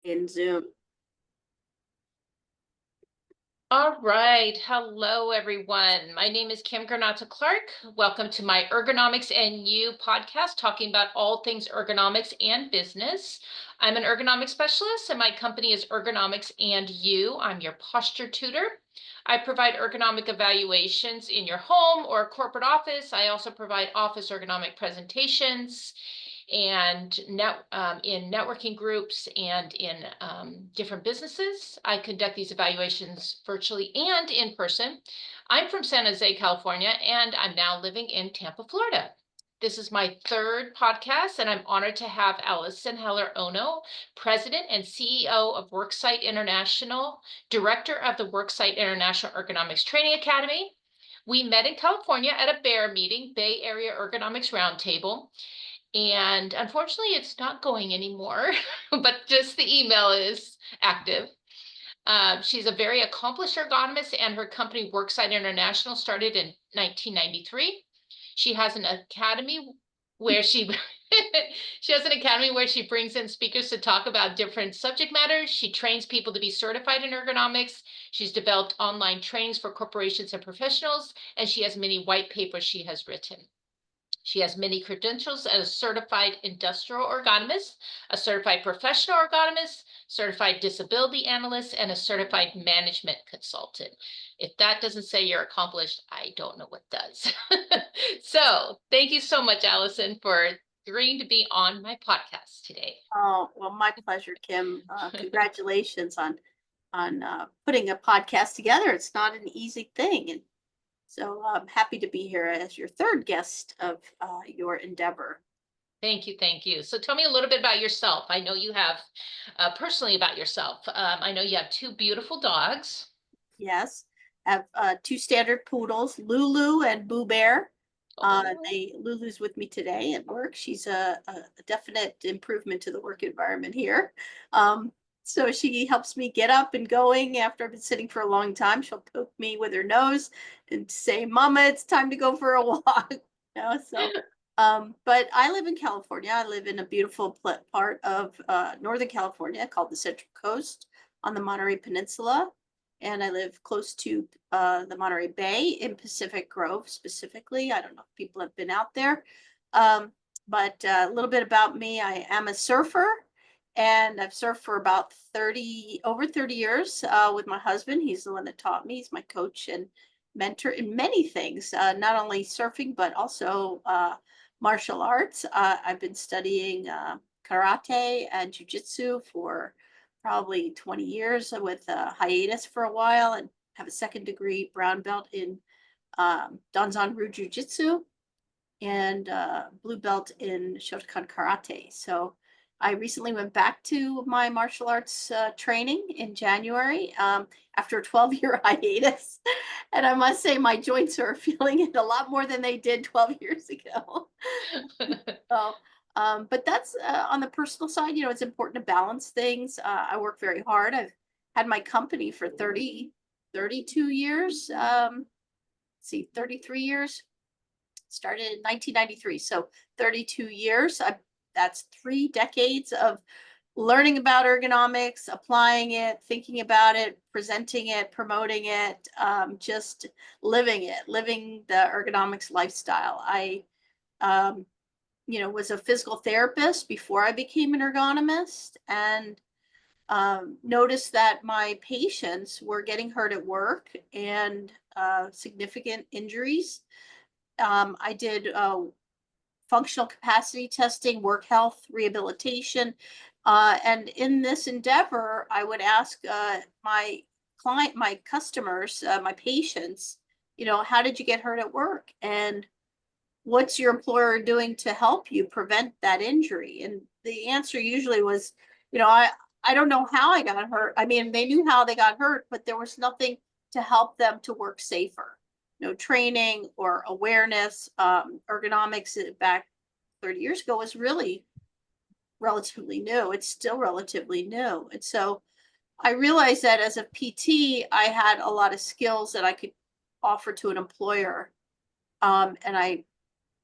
in Zoom. All right. Hello, everyone. My name is Kim Granata Clark. Welcome to my Ergonomics and You podcast, talking about all things ergonomics and business. I'm an ergonomics specialist, and my company is Ergonomics and You. I'm your posture tutor. I provide ergonomic evaluations in your home or corporate office. I also provide office ergonomic presentations and in networking groups and in different businesses. I conduct these evaluations virtually and in person. I'm from San Jose, California, and I'm now living in Tampa, Florida. This is my third podcast, and I'm honored to have Alison Heller-Ono, President and CEO of Worksite International, Director of the Worksite International Ergonomics Training Academy. We met in California at a BAER meeting, Bay Area Ergonomics Roundtable, and unfortunately, it's not going anymore, but just the email is active. She's a very accomplished ergonomist, and her company Worksite International started in 1993. She has an academy where she she brings in speakers to talk about different subject matters. She trains people to be certified in ergonomics. She's developed online trainings for corporations and professionals, and she has many white papers she has written. She has many credentials as a certified industrial ergonomist, a certified professional ergonomist, certified disability analyst, and a certified management consultant. If that doesn't say you're accomplished, I don't know what does. So thank you so much, Alison, for agreeing to be on my podcast today. Oh, well, my pleasure, Kim. Congratulations on putting a podcast together. It's not an easy thing, and so I'm happy to be here as your third guest of your endeavor. Thank you. Thank you. So tell me a little bit about yourself. I know you have, personally about yourself. I know you have two beautiful dogs. Yes, I have two standard poodles, Lulu and Boo Bear. Oh. Lulu's with me today at work. She's a definite improvement to the work environment here. So she helps me get up and going after I've been sitting for a long time. She'll poke me with her nose and say, "Mama, it's time to go for a walk." But I live in California. I live in a beautiful part of Northern California called the Central Coast on the Monterey Peninsula. And I live close to the Monterey Bay in Pacific Grove specifically. I don't know if people have been out there. But a little bit about me, I am a surfer, and I've surfed for about over 30 years with my husband. He's the one that taught me. He's my coach and mentor in many things, not only surfing, but also martial arts. I've been studying karate and jujitsu for probably 20 years with a hiatus for a while, and have a second degree brown belt in Danzan-ryu Jiu-Jitsu and blue belt in Shotokan Karate. So I recently went back to my martial arts training in January after a 12-year hiatus. And I must say my joints are feeling it a lot more than they did 12 years ago. So, but that's on the personal side, it's important to balance things. I work very hard. I've had my company for 32 years. 33 years. Started in 1993. So 32 years. That's 3 decades of learning about ergonomics, applying it, thinking about it, presenting it, promoting it, just living the ergonomics lifestyle. I was a physical therapist before I became an ergonomist, and noticed that my patients were getting hurt at work and significant injuries. I did functional capacity testing, work health rehabilitation, and in this endeavor, I would ask my customers, my patients, how did you get hurt at work? And what's your employer doing to help you prevent that injury? And the answer usually was, I don't know how I got hurt. I mean, they knew how they got hurt, but there was nothing to help them to work safer. No training or awareness. Ergonomics back 30 years ago was really relatively new. It's still relatively new. And so I realized that as a PT, I had a lot of skills that I could offer to an employer. And I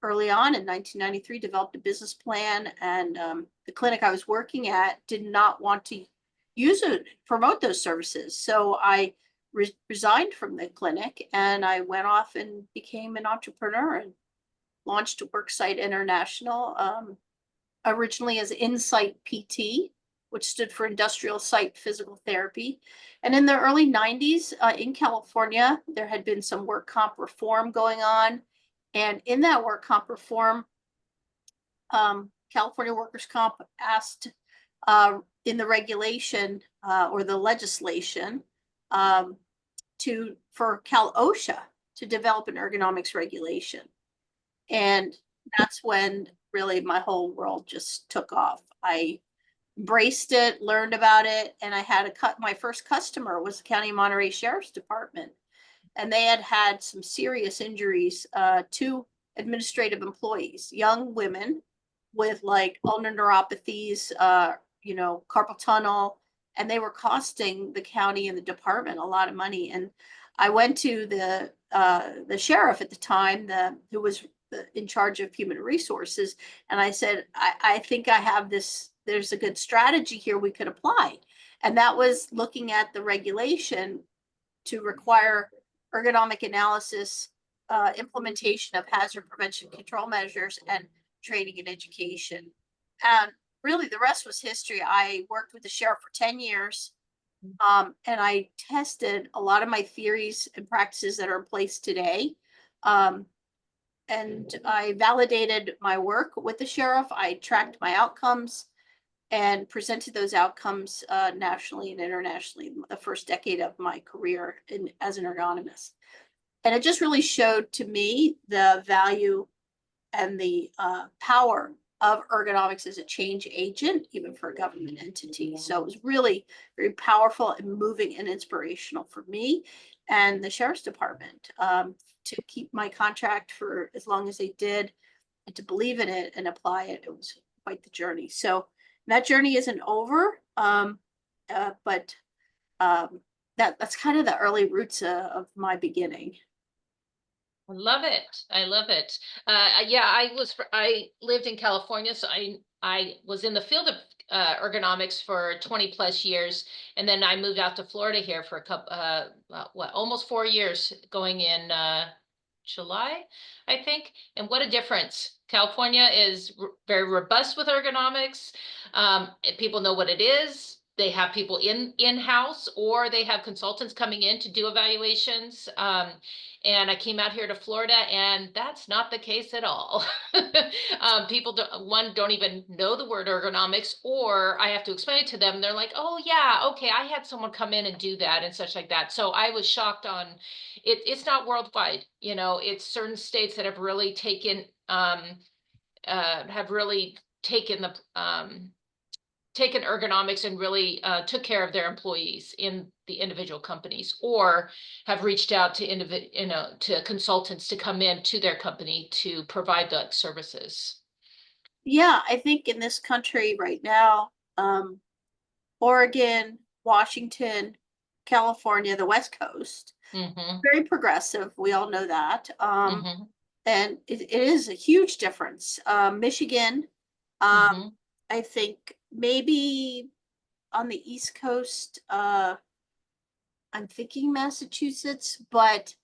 early on in 1993 developed a business plan, and the clinic I was working at did not want to promote those services. So I resigned from the clinic and I went off and became an entrepreneur and launched Worksite International, originally as Insight PT, which stood for Industrial Site Physical Therapy. And in the early 90s in California, there had been some work comp reform going on. And in that work comp reform, California Workers' Comp asked in the regulation or the legislation for Cal OSHA to develop an ergonomics regulation. And that's when really my whole world just took off. I embraced it, learned about it, and I had my first customer was the County of Monterey Sheriff's Department. And they had had some serious injuries to administrative employees, young women with like ulnar neuropathies, carpal tunnel, and they were costing the county and the department a lot of money. And I went to the sheriff at the time, who was in charge of human resources, and I said, I think I have this. There's a good strategy here we could apply, and that was looking at the regulation to require ergonomic analysis, implementation of hazard prevention control measures, and training and education. And really the rest was history. I worked with the sheriff for 10 years. And I tested a lot of my theories and practices that are in place today. And I validated my work with the sheriff. I tracked my outcomes and presented those outcomes nationally and internationally the first decade of my career as an ergonomist. And it just really showed to me the value and the power of ergonomics as a change agent, even for a government entity. So it was really very powerful and moving and inspirational for me and the Sheriff's Department to keep my contract for as long as they did and to believe in it and apply it. It was quite the journey. So that journey isn't over, but that's kind of the early roots of my beginning. I love it. I love it. Yeah, I lived in California, so I was in the field of ergonomics for 20 plus years, and then I moved out to Florida here for a couple, almost 4 years, going in July, I think. And what a difference! California is very robust with ergonomics. People know what it is. They have people in-house, or they have consultants coming in to do evaluations. And I came out here to Florida, and that's not the case at all. People don't even know the word ergonomics, or I have to explain it to them. They're like, "Oh yeah, okay, I had someone come in and do that," and such like that. So I was shocked on it. It's not worldwide, it's certain states that have really taken taken ergonomics and really took care of their employees in the individual companies, or have reached out to to consultants to come in to their company to provide the services. Yeah, I think in this country right now, Oregon, Washington, California, the West Coast, very progressive. We all know that. And it is a huge difference. Michigan, I think maybe on the East Coast, I'm thinking Massachusetts, but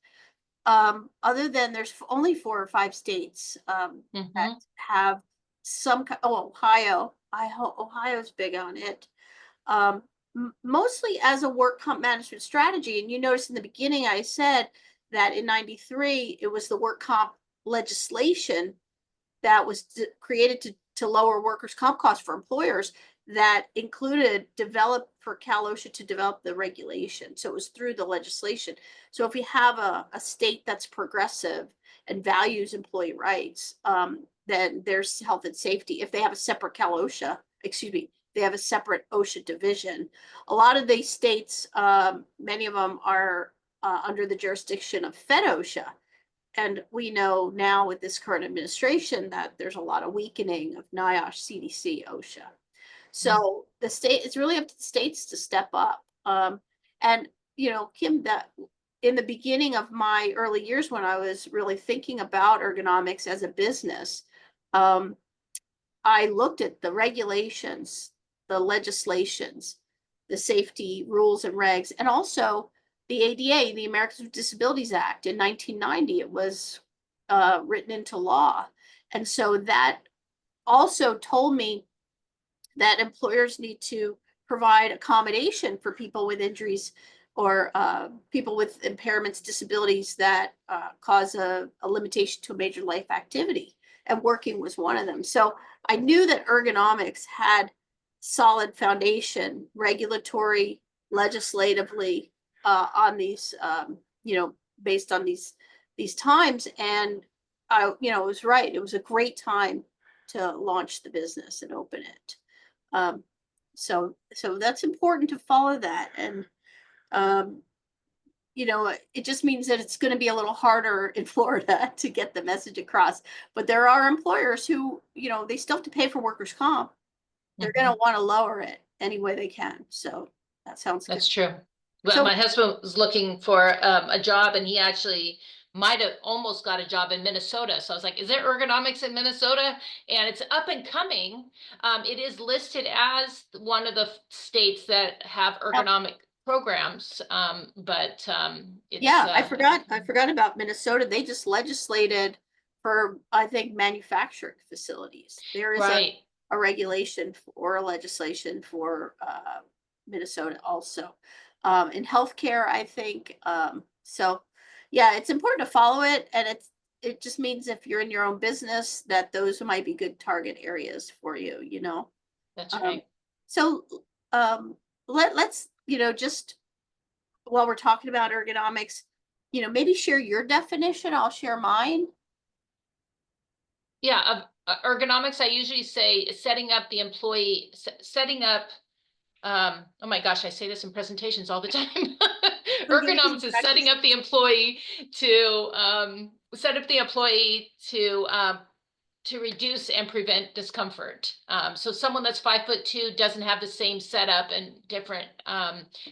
other than there's only 4 or 5 states that have some, Ohio. Ohio's big on it. Mostly as a work comp management strategy. And you notice in the beginning, I said that in 93, it was the work comp legislation that was created to lower workers' comp costs for employers that included for Cal OSHA to develop the regulation. So it was through the legislation. So if you have a state that's progressive and values employee rights, then there's health and safety. If they have a separate Cal OSHA, they have a separate OSHA division. A lot of these states, many of them are under the jurisdiction of Fed OSHA. And we know now with this current administration that there's a lot of weakening of NIOSH, CDC, OSHA. So it's really up to the states to step up. And, Kim, that in the beginning of my early years when I was really thinking about ergonomics as a business, I looked at the regulations, the legislations, the safety rules and regs, and also the ADA, the Americans with Disabilities Act in 1990. It was written into law. And so that also told me that employers need to provide accommodation for people with injuries or people with impairments, disabilities that cause a limitation to a major life activity. And working was one of them. So I knew that ergonomics had solid foundation, regulatory, legislatively, on these, based on these times. And it was right. It was a great time to launch the business and open it. So that's important to follow that. And, it just means that it's going to be a little harder in Florida to get the message across. But there are employers who, they still have to pay for workers' comp. They're going to want to lower it any way they can. So that sounds good. That's true. Well, So my husband was looking for a job, and he actually might have almost got a job in Minnesota. So I was like, is there ergonomics in Minnesota? And it's up and coming. It is listed as one of the states that have ergonomic programs. It's yeah, I forgot about Minnesota. They just legislated for, I think, manufacturing facilities. There is right. a regulation or a legislation for Minnesota also. In healthcare, I think. So yeah, it's important to follow it. And it just means if you're in your own business, that those might be good target areas for you, That's right. So let's, just while we're talking about ergonomics, maybe share your definition. I'll share mine. Yeah, ergonomics, I usually say setting up the employee, setting up, oh my gosh, I say this in presentations all the time. Ergonomics is setting up the employee to reduce and prevent discomfort. So someone that's 5'2" doesn't have the same setup and different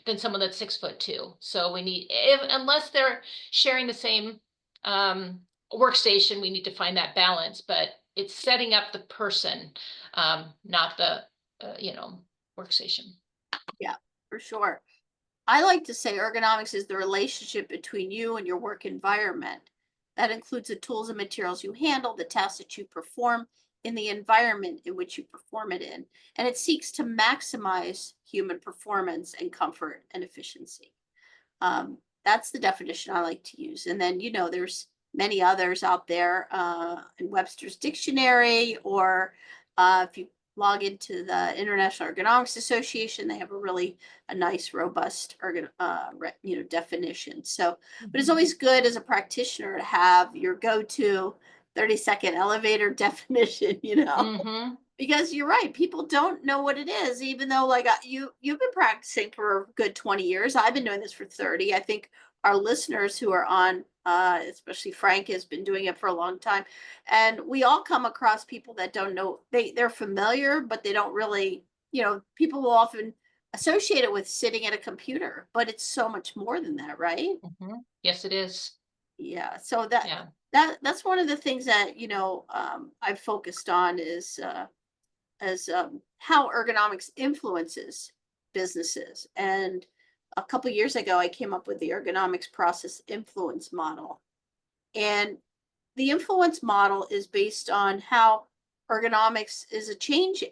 than someone that's 6'2". So we need, unless they're sharing the same workstation, we need to find that balance. But it's setting up the person, not the workstation. Yeah, for sure. I like to say ergonomics is the relationship between you and your work environment. That includes the tools and materials you handle, the tasks that you perform in the environment in which you perform it in. And it seeks to maximize human performance and comfort and efficiency. That's the definition I like to use. And then, there's many others out there in Webster's Dictionary, or if you log into the International Ergonomics Association, they have a nice, robust definition. So, but it's always good as a practitioner to have your go-to 30-second elevator definition, because you're right, people don't know what it is, even though you've been practicing for a good 20 years. I've been doing this for 30. I think our listeners who are on, especially Frank, has been doing it for a long time. And we all come across people that don't know, they're familiar, but they don't really, people will often associate it with sitting at a computer, but it's so much more than that, right? Yes, it is. Yeah. So that's one of the things that, I've focused on is how ergonomics influences businesses. And a couple of years ago, I came up with the ergonomics process influence model. And the influence model is based on how ergonomics is a change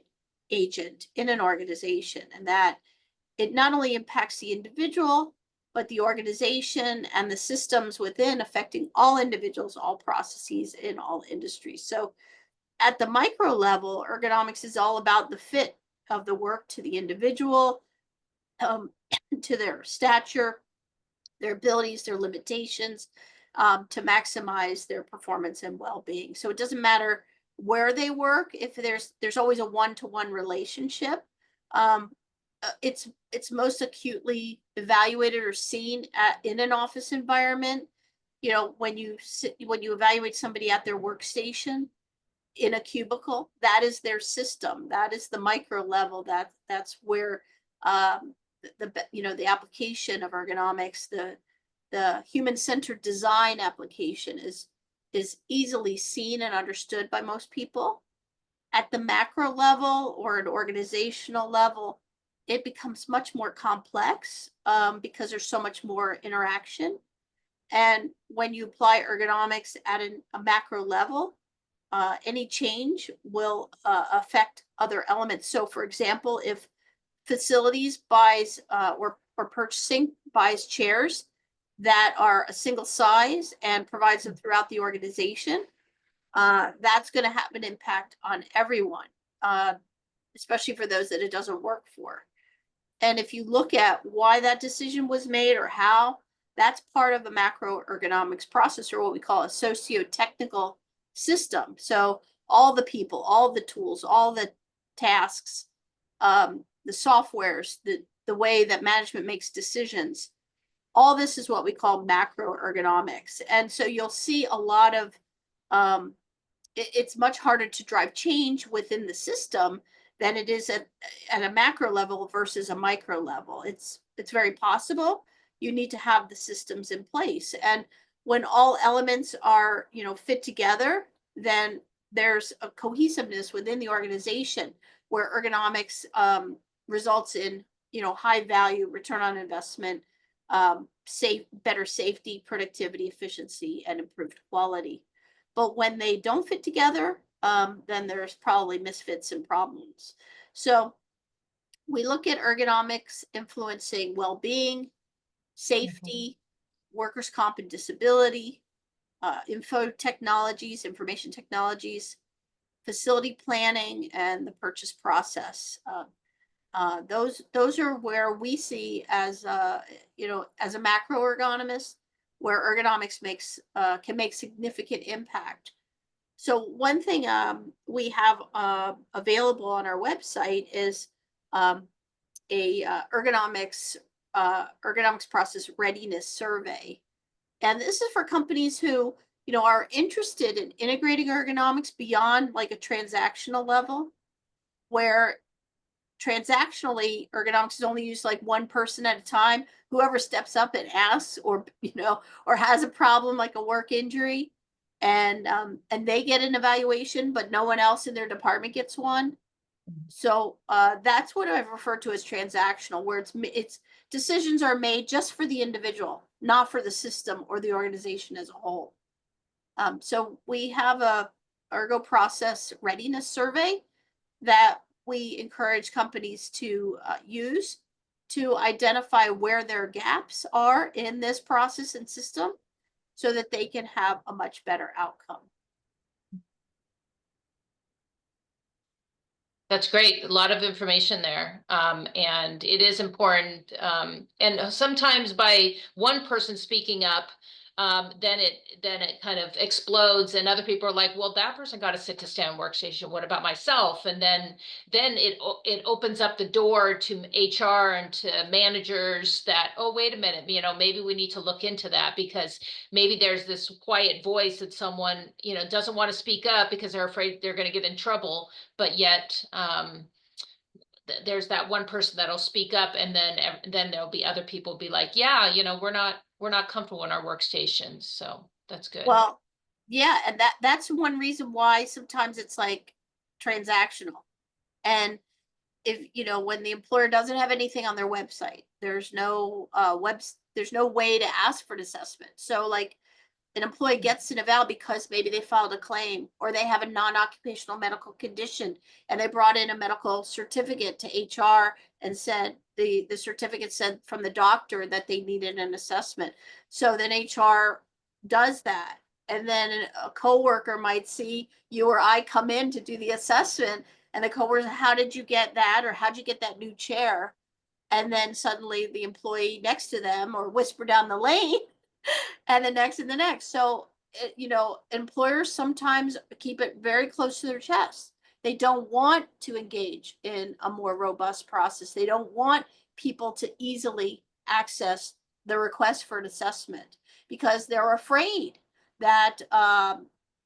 agent in an organization, and that it not only impacts the individual, but the organization and the systems within, affecting all individuals, all processes in all industries. So at the micro level, ergonomics is all about the fit of the work to the individual, to their stature, their abilities, their limitations, to maximize their performance and well-being. So it doesn't matter where they work. If there's always a one-to-one relationship. It's most acutely evaluated or seen in an office environment. When you evaluate somebody at their workstation in a cubicle, that is their system. That is the micro level. That's where the application of ergonomics, the human-centered design application is easily seen and understood by most people. At the macro level or an organizational level, it becomes much more complex because there's so much more interaction. And when you apply ergonomics at a macro level, any change will affect other elements. So, for example, if facilities buys or purchasing buys chairs that are a single size and provides them throughout the organization, that's going to have an impact on everyone, uh, especially for those that it doesn't work for. And if you look at why that decision was made or how, that's part of a macro ergonomics process, or what we call a socio-technical system. So all the people, all the tools, all the tasks, the softwares, the way that management makes decisions, all this is what we call macro ergonomics. And so you'll see a lot of it's much harder to drive change within the system than it is at a macro level versus a micro level. It's very possible. You need to have the systems in place. And when all elements are, fit together, then there's a cohesiveness within the organization where ergonomics results in, high value, return on investment, better safety, productivity, efficiency, and improved quality. But when they don't fit together, then there's probably misfits and problems. So we look at ergonomics influencing well-being, safety, workers' comp and disability, information technologies, facility planning, and the purchase process. Those are where we see as as a macro ergonomist, where ergonomics can make significant impact. So one thing we have available on our website is a ergonomics process readiness survey, and this is for companies who are interested in integrating ergonomics beyond like a transactional level, where transactionally ergonomics is only used like one person at a time. Whoever steps up and asks, or or has a problem like a work injury, and they get an evaluation, but no one else in their department gets one. So that's what I've referred to as transactional, where it's decisions are made just for the individual, not for the system or the organization as a whole. So we have a ergo process readiness survey that we encourage companies to use to identify where their gaps are in this process and system so that they can have a much better outcome. That's great. A lot of information there. And it is important. And sometimes by one person speaking up, then it kind of explodes, and other people are like, well, that person got a sit to stand workstation. What about myself? And then it opens up the door to HR and to managers that, oh, wait a minute, maybe we need to look into that, because maybe there's this quiet voice that someone, doesn't want to speak up because they're afraid they're going to get in trouble, but yet there's that one person that'll speak up, and then there'll be other people be like, yeah, we're not comfortable in our workstations. So that's good. Well, yeah, and that's one reason why sometimes it's like transactional. And if when the employer doesn't have anything on their website, there's no there's no way to ask for an assessment. So like an employee gets an eval because maybe they filed a claim, or they have a non-occupational medical condition and they brought in a medical certificate to HR and said the certificate said from the doctor that they needed an assessment. So then HR does that. And then a coworker might see you or I come in to do the assessment, and the coworker, how did you get that? Or how'd you get that new chair? And then suddenly the employee next to them, or whisper down the lane, and the next and the next. So, employers sometimes keep it very close to their chest. They don't want to engage in a more robust process. They don't want people to easily access the request for an assessment because they're afraid that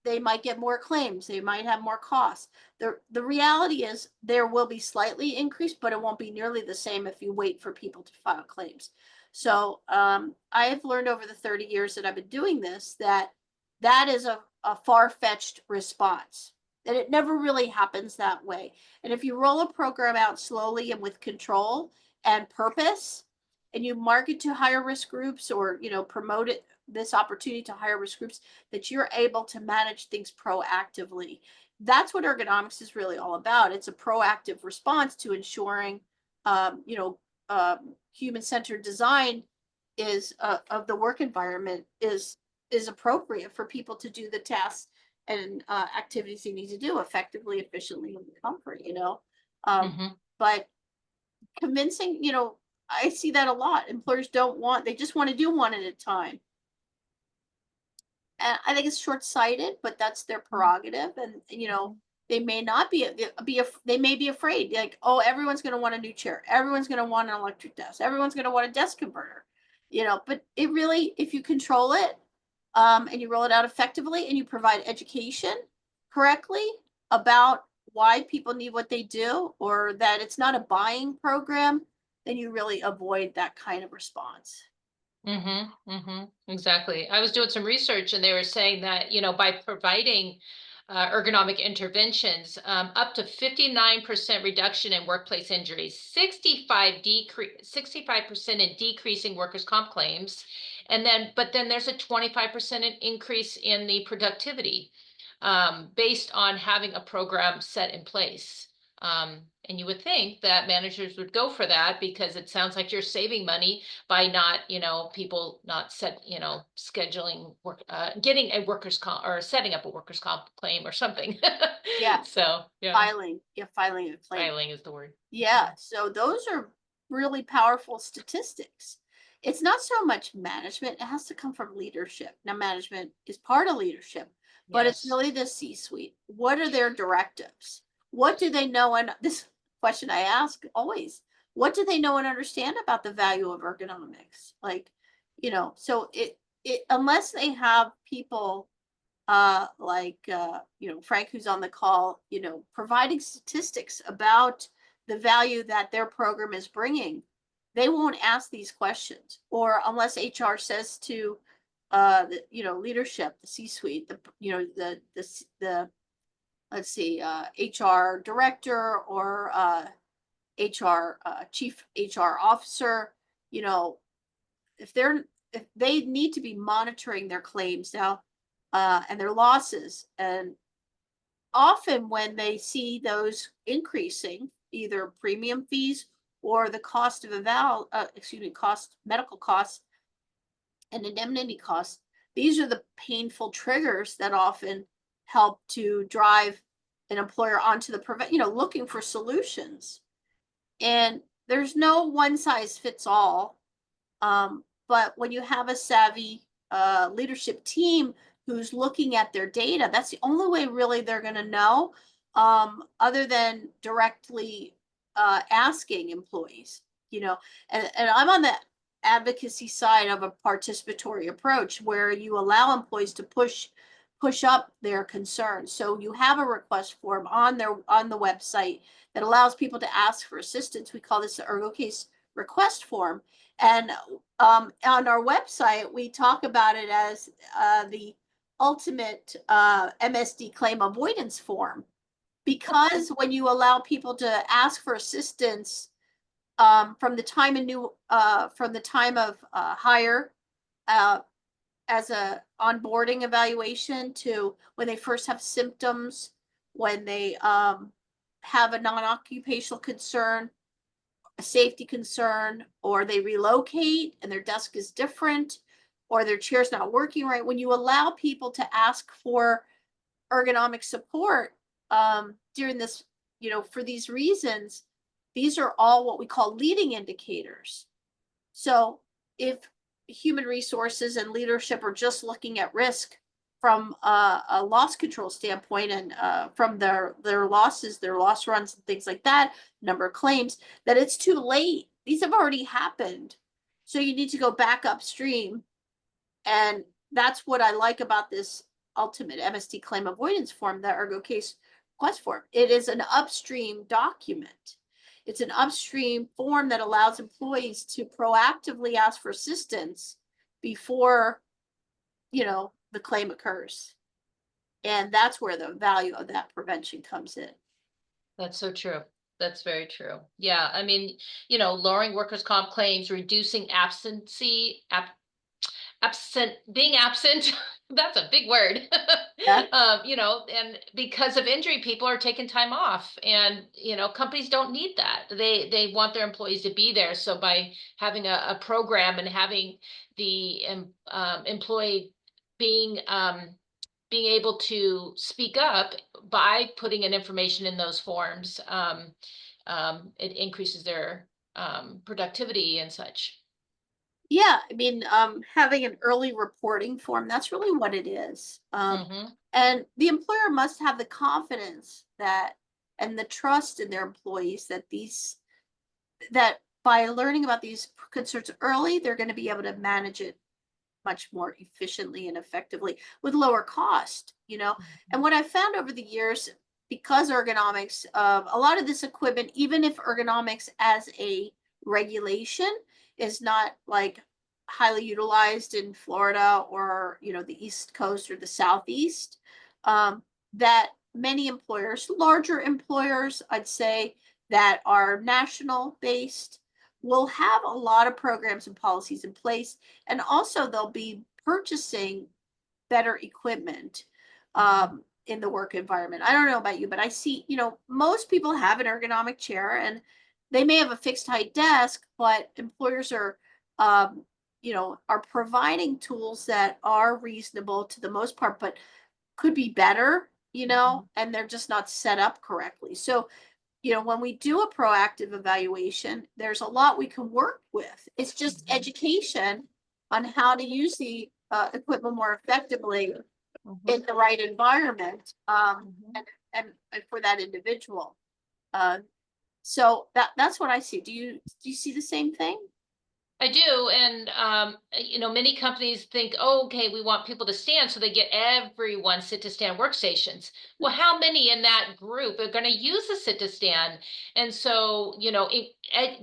they might get more claims. They might have more costs. The reality is there will be slightly increased, but it won't be nearly the same if you wait for people to file claims. So I have learned over the 30 years that I've been doing this that is a far-fetched response. that it never really happens that way. And if you roll a program out slowly and with control and purpose, and you market to higher risk groups, or promote it, this opportunity to higher risk groups, that you're able to manage things proactively. That's what ergonomics is really all about. It's a proactive response to ensuring human-centered design is of the work environment is appropriate for people to do the tasks and activities they need to do effectively, efficiently, and with comfort. Mhm. But convincing, I see that a lot. Employers don't want, they just want to do one at a time. And I think it's short-sighted, but that's their prerogative. And they may not they may be afraid, like, oh, everyone's going to want a new chair, everyone's going to want an electric desk, everyone's going to want a desk converter. But it really, if you control it, and you roll it out effectively, and you provide education correctly about why people need what they do, or that it's not a buying program, then you really avoid that kind of response. Exactly. I was doing some research and they were saying that, by providing ergonomic interventions, up to 59% reduction in workplace injuries, 65% in decreasing workers' comp claims, but then there's a 25% increase in the productivity, based on having a program set in place. And you would think that managers would go for that because it sounds like you're saving money by not, people not scheduling work, getting a workers' comp or setting up a workers' comp claim or something. Yeah, So yeah, filing a claim. filing is the word. Yeah, so those are really powerful statistics. It's not so much management, it has to come from leadership. Now, management is part of leadership, but it's Yes. really the C-suite. What are their directives? What do they know? And this question I ask always, what do they know and understand about the value of ergonomics? Like, so it unless they have people like Frank, who's on the call, providing statistics about the value that their program is bringing, they won't ask these questions. Or unless HR says to leadership, the C-suite, the let's see, HR director, or HR chief HR officer, you know if they need to be monitoring their claims now, and their losses. And often when they see those increasing, either premium fees or the cost of medical costs and indemnity costs, these are the painful triggers that often help to drive an employer onto the looking for solutions. And there's no one size fits all. But when you have a savvy leadership team who's looking at their data, that's the only way really they're going to know, other than directly asking employees. And I'm on the advocacy side of a participatory approach, where you allow employees to push up their concerns. So you have a request form on the website that allows people to ask for assistance. We call this the ErgoCase request form. And on our website, we talk about it as the ultimate MSD claim avoidance form, because when you allow people to ask for assistance from the time of hire, as a onboarding evaluation, to when they first have symptoms, when they have a non-occupational concern, a safety concern, or they relocate and their desk is different, or their chair's not working right. When you allow people to ask for ergonomic support during this, for these reasons, these are all what we call leading indicators. So if human resources and leadership are just looking at risk from a loss control standpoint, and from their losses, their loss runs and things like that, number of claims, that it's too late. These have already happened. So you need to go back upstream. And that's what I like about this ultimate MSD claim avoidance form, the ErgoCase request form. It is an upstream document. It's an upstream form that allows employees to proactively ask for assistance before, the claim occurs. And that's where the value of that prevention comes in. That's so true. That's very true. Yeah. I mean, lowering workers' comp claims, reducing being absent. That's a big word. Yeah. And because of injury, people are taking time off, and companies don't need that. They want their employees to be there. So by having a program and having the employee being able to speak up by putting in information in those forms, it increases their productivity and such. Yeah, I mean, having an early reporting form, that's really what it is. Hmm. And the employer must have the confidence that and the trust in their employees that by learning about these concerns early, they're going to be able to manage it much more efficiently and effectively with lower cost, And what I've found over the years, because ergonomics, a lot of this equipment, even if ergonomics as a regulation is not like highly utilized in Florida or, the East Coast or the Southeast, that many employers, larger employers, I'd say, that are national based, will have a lot of programs and policies in place, and also they'll be purchasing better equipment in the work environment. I don't know about you, but I see, most people have an ergonomic chair, and they may have a fixed height desk, but employers are providing tools that are reasonable to the most part, but could be better, and they're just not set up correctly. So when we do a proactive evaluation, there's a lot we can work with. It's just education on how to use the equipment more effectively in the right environment, and for that individual. So that's what I see. Do you see the same thing? I do. And, many companies think, oh, okay, we want people to stand. So they get everyone sit to stand workstations. Well, how many in that group are going to use the sit to stand? And so,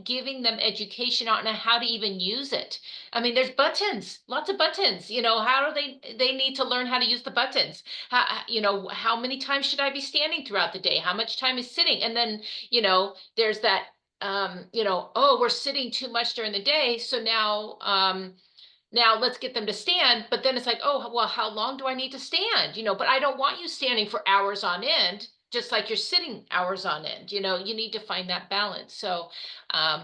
giving them education on how to even use it. I mean, there's buttons, lots of buttons, how do they need to learn how to use the buttons? How many times should I be standing throughout the day? How much time is sitting? And then, there's that oh, we're sitting too much during the day. So now let's get them to stand. But then it's like, oh, well, how long do I need to stand? But I don't want you standing for hours on end, just like you're sitting hours on end. You need to find that balance. So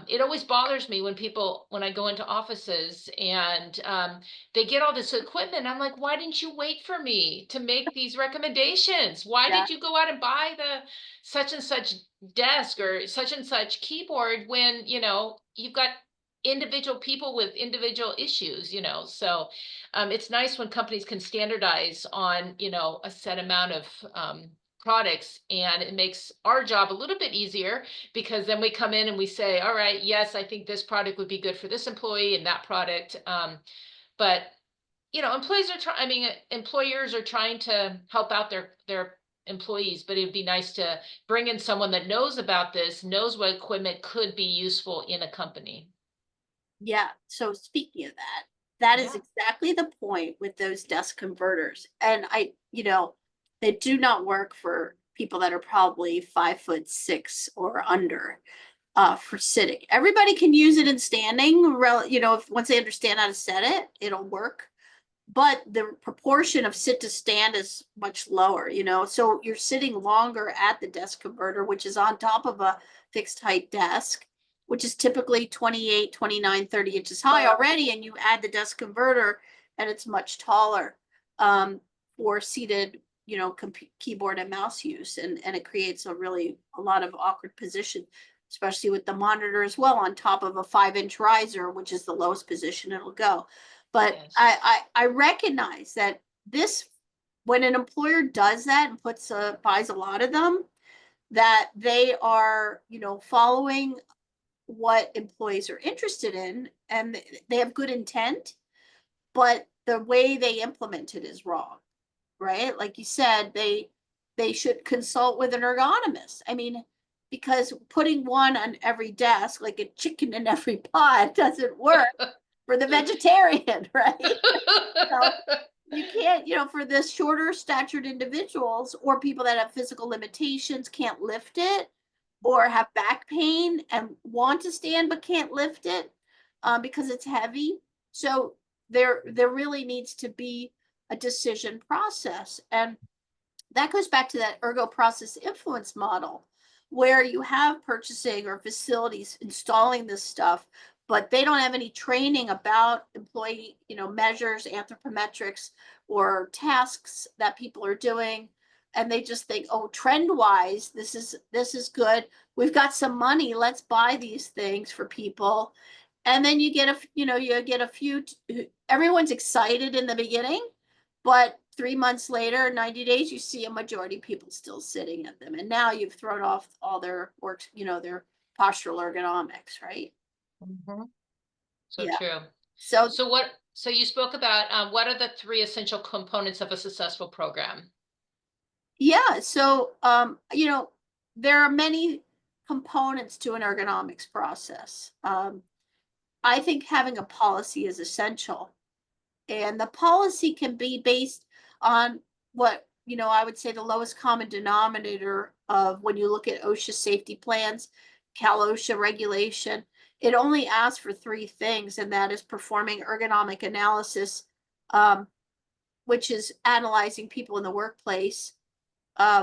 it always bothers me when I go into offices and they get all this equipment. I'm like, why didn't you wait for me to make these recommendations? Why Yeah. did you go out and buy the such and such desk or such and such keyboard when, you've got individual people with individual issues, so it's nice when companies can standardize on, a set amount of products, and it makes our job a little bit easier because then we come in and we say, all right, yes, I think this product would be good for this employee and that product. But employers are trying to help out their employees, but it'd be nice to bring in someone that knows about this, knows what equipment could be useful in a company. Yeah. So speaking of that, that is Yeah. exactly the point with those desk converters. And they do not work for people that are probably 5'6" or under, for sitting. Everybody can use it in standing, if once they understand how to set it, it'll work. But the proportion of sit to stand is much lower, so you're sitting longer at the desk converter, which is on top of a fixed height desk, which is typically 28, 29, 30 inches high already, and you add the desk converter and it's much taller, for seated, keyboard and mouse use, and it creates a lot of awkward position, especially with the monitor as well on top of a 5-inch riser, which is the lowest position it'll go. But Yes. I recognize that when an employer does that and buys a lot of them, that they are, following what employees are interested in, and they have good intent, but the way they implement it is wrong, right? Like you said, they should consult with an ergonomist. I mean, because putting one on every desk, like a chicken in every pot, doesn't work for the vegetarian, right? So you can't, for the shorter statured individuals or people that have physical limitations, can't lift it, or have back pain and want to stand but can't lift it because it's heavy. So there really needs to be a decision process. And that goes back to that ergo process influence model where you have purchasing or facilities installing this stuff, but they don't have any training about employee, measures, anthropometrics, or tasks that people are doing. And they just think, oh, trend wise, this is good. We've got some money. Let's buy these things for people. And then you get a few, everyone's excited in the beginning, but 3 months later, 90 days, you see a majority of people still sitting at them. And now you've thrown off all their work, their postural ergonomics, right? Mhm. So Yeah. true. So So you spoke about what are the three essential components of a successful program? yeah, so there are many components to an ergonomics process. I think having a policy is essential. And the policy can be based on what, I would say the lowest common denominator of when you look at OSHA safety plans, Cal OSHA regulation. It only asks for three things, and that is performing ergonomic analysis, um, which is analyzing people in the workplace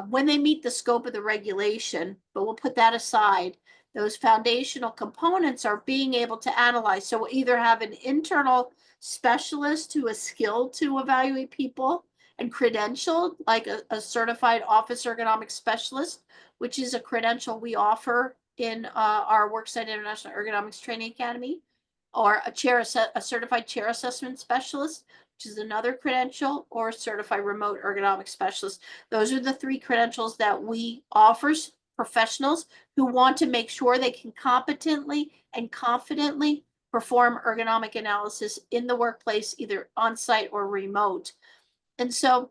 when they meet the scope of the regulation, but we'll put that aside. Those foundational components are being able to analyze. So we'll either have an internal specialist who is skilled to evaluate people and credentialed, like a certified office ergonomics specialist, which is a credential we offer in our Worksite International Ergonomics Training Academy, or a certified chair assessment specialist, which is another credential, or a certified remote ergonomics specialist. Those are the three credentials that we offer professionals who want to make sure they can competently and confidently perform ergonomic analysis in the workplace, either on-site or remote. And so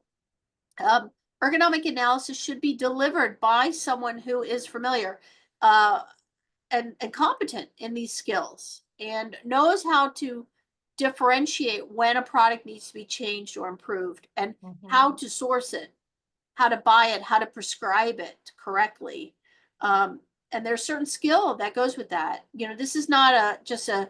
ergonomic analysis should be delivered by someone who is familiar and competent in these skills and knows how to differentiate when a product needs to be changed or improved, and how to source it, how to buy it, how to prescribe it correctly. And there's certain skill that goes with that. This is not just a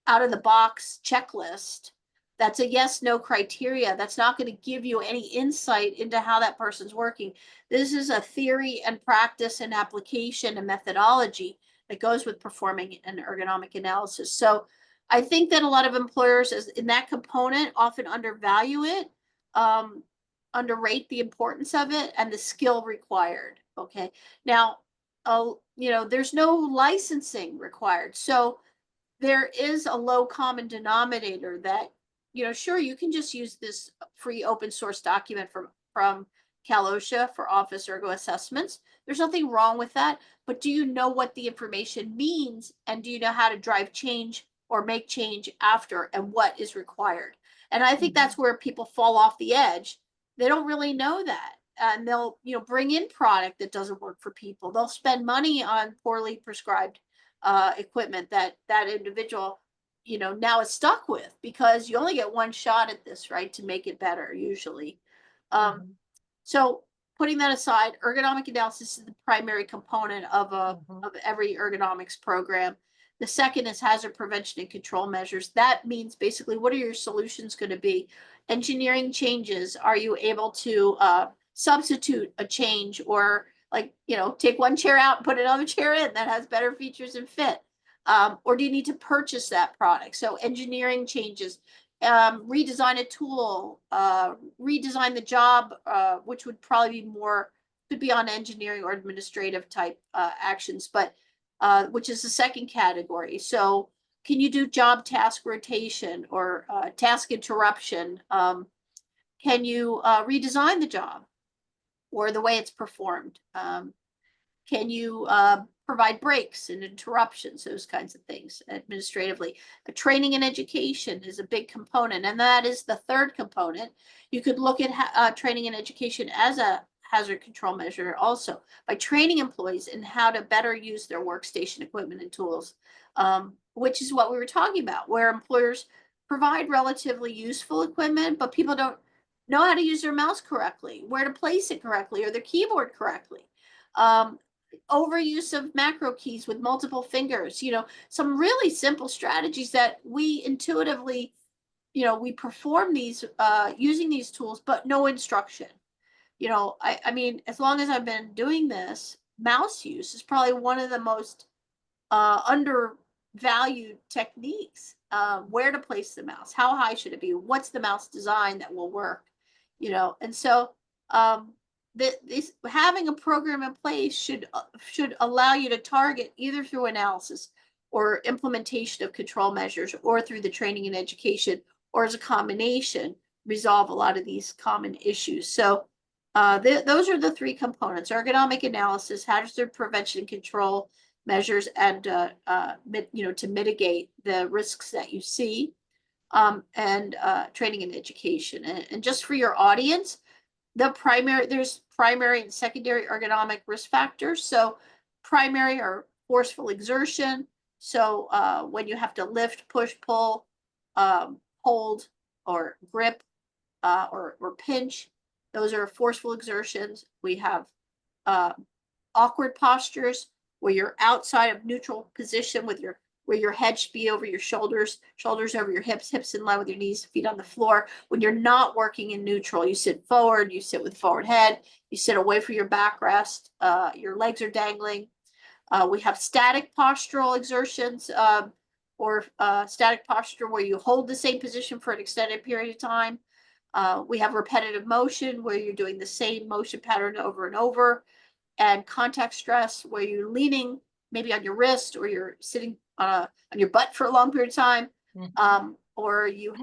out of the box checklist. That's a yes, no criteria. That's not going to give you any insight into how that person's working. This is a theory and practice and application and methodology that goes with performing an ergonomic analysis. So I think that a lot of employers in that component often undervalue it, underrate the importance of it and the skill required. Okay. Now, there's no licensing required. So there is a low common denominator that, sure, you can just use this free open source document from Cal OSHA for office ergo assessments. There's nothing wrong with that, but do you know what the information means? And do you know how to drive change or make change after, and what is required? And I think that's where people fall off the edge. They don't really know that. And they'll, bring in product that doesn't work for people. They'll spend money on poorly prescribed equipment that individual now is stuck with, because you only get one shot at this, right, to make it better usually. So putting that aside, ergonomic analysis is the primary component of every ergonomics program. The second is hazard prevention and control measures. That means basically, what are your solutions going to be? Engineering changes. Are you able to substitute a change, or take one chair out and put another chair in that has better features and fit? Or do you need to purchase that product? So engineering changes, redesign a tool, redesign the job, which would probably be could be on engineering or administrative type actions, but which is the second category. So can you do job task rotation or task interruption? Can you redesign the job or the way it's performed? Can you provide breaks and interruptions, those kinds of things administratively? Training and education is a big component, and that is the third component. You could look at training and education as a hazard control measure also, by training employees in how to better use their workstation equipment and tools, which is what we were talking about, where employers provide relatively useful equipment, but people don't know how to use their mouse correctly, where to place it correctly, or their keyboard correctly. Um, Overuse of macro keys with multiple fingers, some really simple strategies that we intuitively, we perform these using these tools, but no instruction. I mean, as long as I've been doing this, mouse use is probably one of the most undervalued techniques. Where to place the mouse, how high should it be, what's the mouse design that will work, and so this having a program in place should allow you to target either through analysis or implementation of control measures or through the training and education or as a combination resolve a lot of these common issues. So those are the three components: ergonomic analysis, hazard prevention and control measures, and to mitigate the risks that you see, and training and education. And just for your audience, there's primary and secondary ergonomic risk factors. So primary are forceful exertion. So when you have to lift, push, pull, hold, or grip, or pinch, those are forceful exertions. We have awkward postures where you're outside of neutral position where your head should be over your shoulders, shoulders over your hips, hips in line with your knees, feet on the floor. When you're not working in neutral, you sit forward, you sit with forward head, you sit away from your backrest, your legs are dangling. We have static postural exertions, or static posture where you hold the same position for an extended period of time. We have repetitive motion where you're doing the same motion pattern over and over, and contact stress where you're leaning maybe on your wrist or you're sitting on your butt for a long period of time, or you're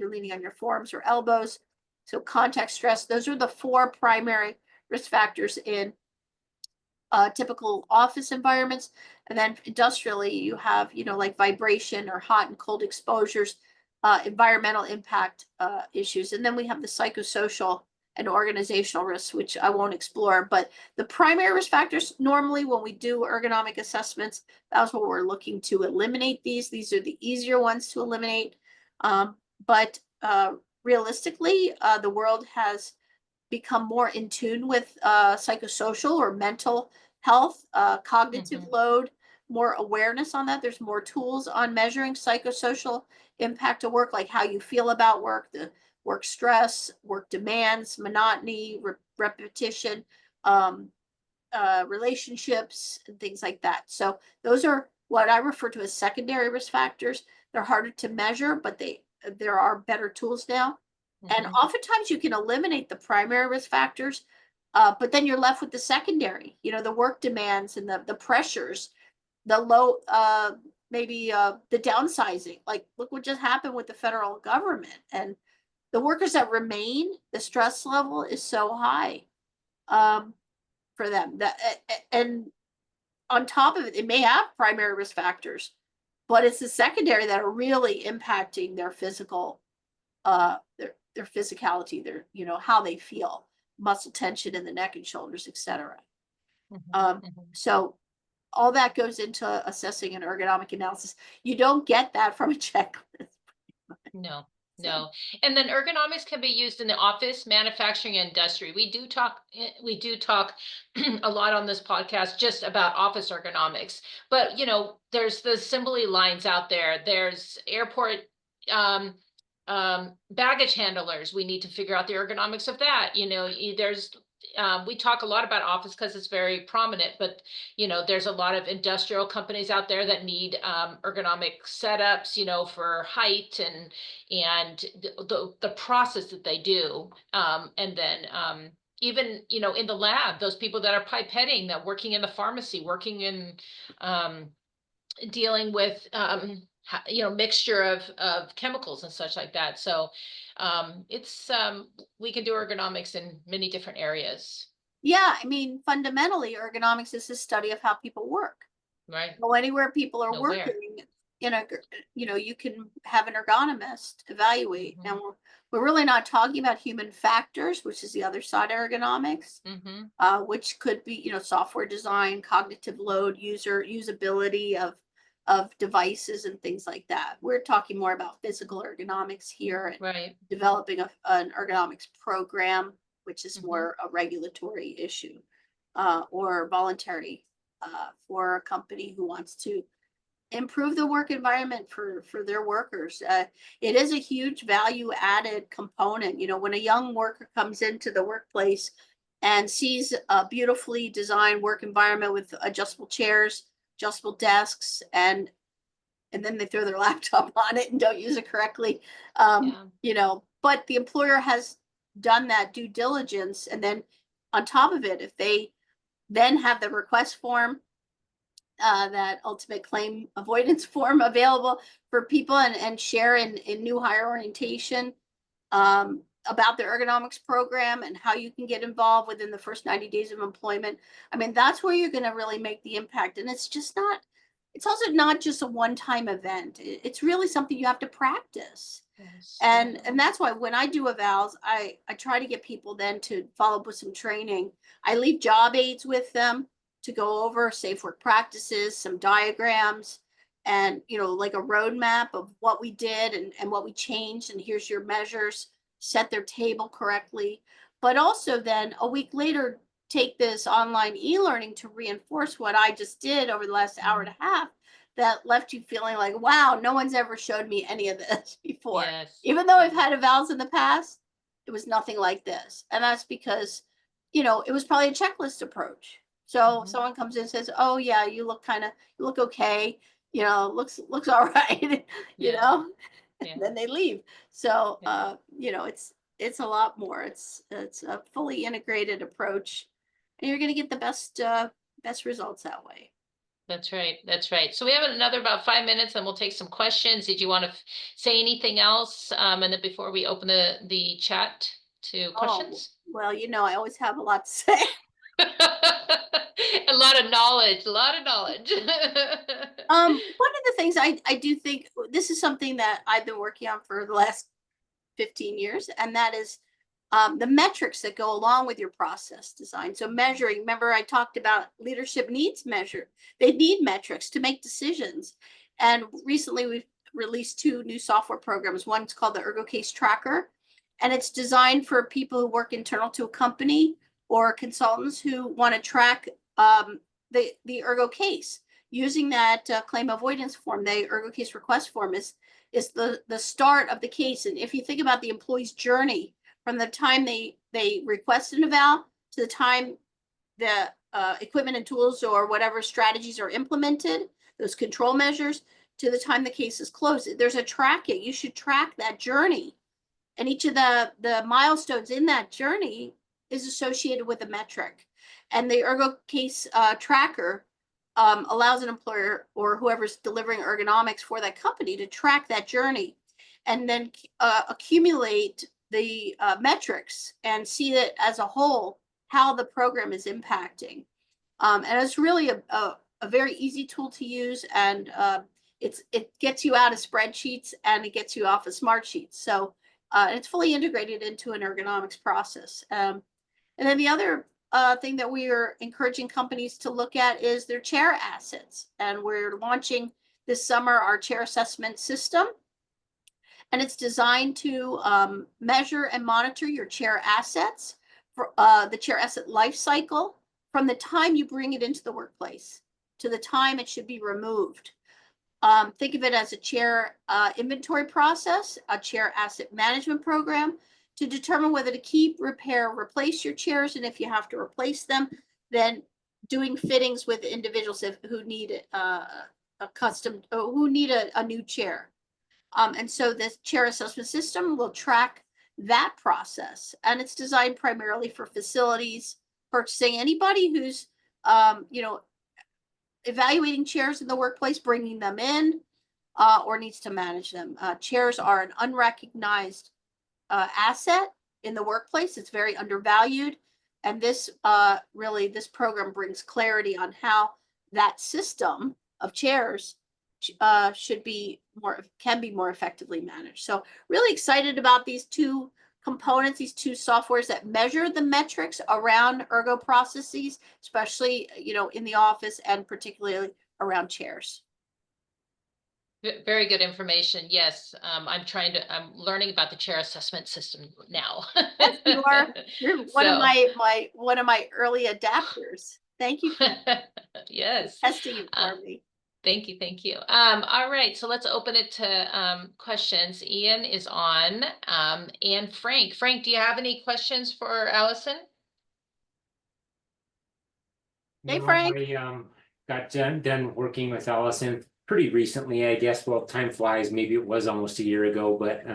leaning on your forearms or elbows. So contact stress, those are the four primary risk factors in typical office environments. And then industrially, you have, like vibration or hot and cold exposures, environmental impact issues. And then we have the psychosocial and organizational risks, which I won't explore. But the primary risk factors, normally when we do ergonomic assessments, that's what we're looking to eliminate these. These are the easier ones to eliminate. But realistically, the world has become more in tune with psychosocial or mental health, cognitive load, more awareness on that. There's more tools on measuring psychosocial impact of work, like how you feel about work, the work stress, work demands, monotony, repetition, relationships, and things like that. So those are what I refer to as secondary risk factors. They're harder to measure, but there are better tools now. And oftentimes you can eliminate the primary risk factors, but then you're left with the secondary, the work demands and the pressures, the low, maybe the downsizing. Like, look what just happened with the federal government. And the workers that remain, the stress level is so high for them. And on top of it, it may have primary risk factors, but it's the secondary that are really impacting their physical, their physicality, their, how they feel, muscle tension in the neck and shoulders, etc. So all that goes into assessing an ergonomic analysis. You don't get that from a checklist. No. And then ergonomics can be used in the office, manufacturing, and industry. We do talk a lot on this podcast just about office ergonomics, but there's the assembly lines out there. There's airport baggage handlers. We need to figure out the ergonomics of that. There's we talk a lot about office because it's very prominent, but there's a lot of industrial companies out there that need ergonomic setups, for height and the process that they do, and then even in the lab, those people that are pipetting, that working in the pharmacy, working in dealing with mixture of chemicals and such like that. So it's we can do ergonomics in many different areas. Yeah, I mean, fundamentally, ergonomics is the study of how people work. Right. Well, anywhere people are working, you can have an ergonomist evaluate. And we're really not talking about human factors, which is the other side of ergonomics, which could be, software design, cognitive load, usability of of devices and things like that. We're talking more about physical ergonomics here and Right. developing an ergonomics program, which is Mhm. more a regulatory issue or voluntary for a company who wants to improve the work environment for their workers. It is a huge value added component. You know, when a young worker comes into the workplace and sees a beautifully designed work environment with adjustable chairs, adjustable desks, and then they throw their laptop on it and don't use it correctly. Yeah. You know, but the employer has done that due diligence, and then on top of it, if they then have the request form, that ultimate claim avoidance form available for people, and share in new hire orientation about the ergonomics program and how you can get involved within the first 90 days of employment. I mean, that's where you're going to really make the impact. And it's also not just a one-time event. It's really something you have to practice. Yes. And that's why when I do evals, I try to get people then to follow up with some training. I leave job aids with them to go over safe work practices, some diagrams, and like a roadmap of what we did and what we changed, and here's your measures, set their table correctly. But also then a week later, take this online e-learning to reinforce what I just did over the last hour and a half, that left you feeling like, wow, no one's ever showed me any of this before. Yes. Even though I've Yes. had evals in the past, it was nothing like this. And that's because, it was probably a checklist approach. So Mhm. someone comes in and says, oh yeah, you look okay, looks all right, Yeah. and Yeah. then they leave. So Yeah. it's a lot more. It's a fully integrated approach, and you're gonna get the best results that way. That's right. That's right. So we have another about 5 minutes, and we'll take some questions. Did you want to say anything else? And then before we open the chat to Oh, questions? well, I always have a lot to say. A lot of knowledge, a lot of knowledge. One of the things I do think, this is something that I've been working on for the last 15 years, and that is the metrics that go along with your process design. So measuring, remember I talked about leadership needs measure. They need metrics to make decisions. And recently we've released two new software programs. One's called the ErgoCase Tracker, and it's designed for people who work internal to a company or consultants who want to track the ergo case. Using that claim avoidance form, the ergo case request form is the start of the case. And if you think about the employee's journey from the time they request an eval to the time the equipment and tools or whatever strategies are implemented, those control measures, to the time the case is closed, there's a tracking. You should track that journey, and each of the milestones in that journey is associated with a metric. And the ergo case tracker allows an employer or whoever's delivering ergonomics for that company to track that journey, and then accumulate the metrics and see it as a whole, how the program is impacting. And it's really a very easy tool to use, and it gets you out of spreadsheets and it gets you off of smart sheets. So it's fully integrated into an ergonomics process. And then the other thing that we are encouraging companies to look at is their chair assets. And we're launching this summer our chair assessment system. And it's designed to measure and monitor your chair assets for the chair asset life cycle from the time you bring it into the workplace to the time it should be removed. Think of it as a chair inventory process, a chair asset management program to determine whether to keep, repair, replace your chairs. And if you have to replace them, then doing fittings with individuals who need a custom, who need a new chair. And so this chair assessment system will track that process. And it's designed primarily for facilities, purchasing, anybody who's, evaluating chairs in the workplace, bringing them in, or needs to manage them. Chairs are an unrecognized asset in the workplace. It's very undervalued. And this this program brings clarity on how that system of chairs can be more effectively managed. So really excited about these two components, these two softwares that measure the metrics around ergo processes, especially in the office and particularly around chairs. Very good information. Yes, I'm learning about the chair assessment system now. Yes, you are. You're one of So, my early adapters. Thank you for yes. testing it Uh, for me. Thank you, thank you. All right, so let's open it to questions. Ian is on, and Frank. Frank, do you have any questions for Allison? Hey, No, Frank. I got done working with Allison pretty recently, I guess. Well, time flies. Maybe it was almost a year ago, but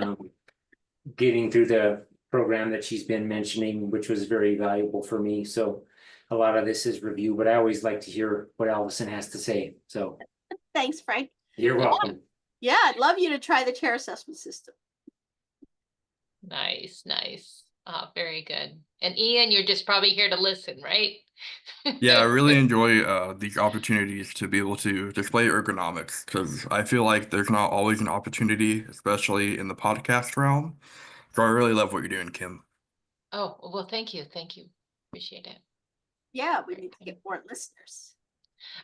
getting through the program that she's been mentioning, which was very valuable for me. So a lot of this is review, but I always like to hear what Allison has to say. So Thanks, Frank. you're welcome. Yeah, I'd love you to try the chair assessment system. Nice, nice. Very good. And Ian, you're just probably here to listen, right? Yeah, I really enjoy these opportunities to be able to display ergonomics because I feel like there's not always an opportunity, especially in the podcast realm. So I really love what you're doing, Kim. Oh, well, thank you. Thank you. Appreciate it. Yeah, we need to get more listeners.